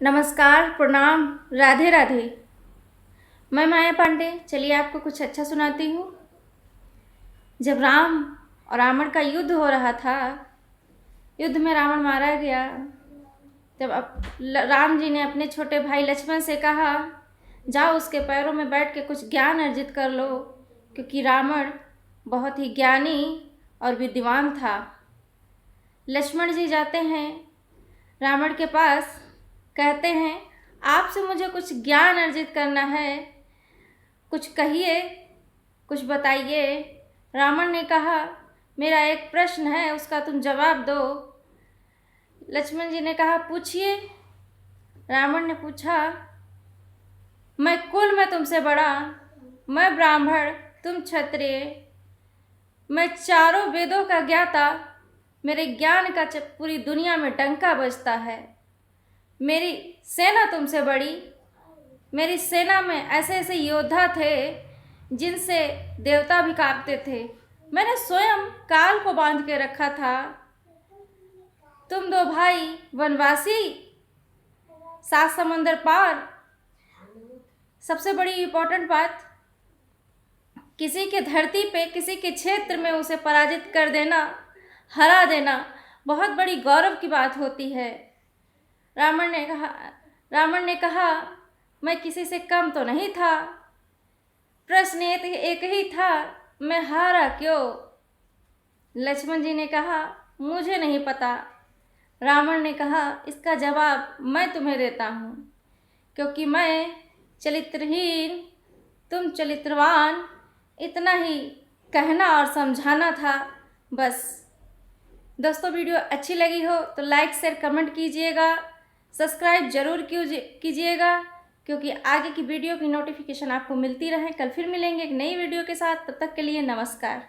नमस्कार, प्रणाम, राधे राधे। मैं माया पांडे। चलिए आपको कुछ अच्छा सुनाती हूँ। जब राम और रावण का युद्ध हो रहा था, युद्ध में रावण मारा गया। तब राम जी ने अपने छोटे भाई लक्ष्मण से कहा, जाओ उसके पैरों में बैठ के कुछ ज्ञान अर्जित कर लो, क्योंकि रावण बहुत ही ज्ञानी और विद्वान था। लक्ष्मण जी जाते हैं रावण के पास, कहते हैं आपसे मुझे कुछ ज्ञान अर्जित करना है, कुछ कहिए, कुछ बताइए। रावण ने कहा, मेरा एक प्रश्न है, उसका तुम जवाब दो। लक्ष्मण जी ने कहा, पूछिए। रावण ने पूछा, मैं कुल में तुमसे बड़ा, मैं ब्राह्मण, तुम क्षत्रिय, मैं चारों वेदों का ज्ञाता, मेरे ज्ञान का पूरी दुनिया में डंका बजता है। मेरी सेना तुमसे बड़ी, मेरी सेना में ऐसे ऐसे योद्धा थे जिनसे देवता भी कांपते थे। मैंने स्वयं काल को बांध के रखा था। तुम दो भाई वनवासी, 7 समंदर पार। सबसे बड़ी इम्पोर्टेंट बात, किसी के धरती पे, किसी के क्षेत्र में उसे पराजित कर देना, हरा देना बहुत बड़ी गौरव की बात होती है। रावण ने कहा, मैं किसी से कम तो नहीं था। प्रश्न एक ही था, मैं हारा क्यों? लक्ष्मण जी ने कहा, मुझे नहीं पता। रावण ने कहा, इसका जवाब मैं तुम्हें देता हूँ, क्योंकि मैं चरित्रहीन, तुम चरित्रवान, इतना ही कहना और समझाना था, बस। दोस्तों, वीडियो अच्छी लगी हो तो लाइक शेयर कमेंट कीजिएगा, सब्सक्राइब जरूर कीजिएगा, क्योंकि आगे की वीडियो की नोटिफिकेशन आपको मिलती रहे। कल फिर मिलेंगे एक नई वीडियो के साथ। तब तक के लिए नमस्कार।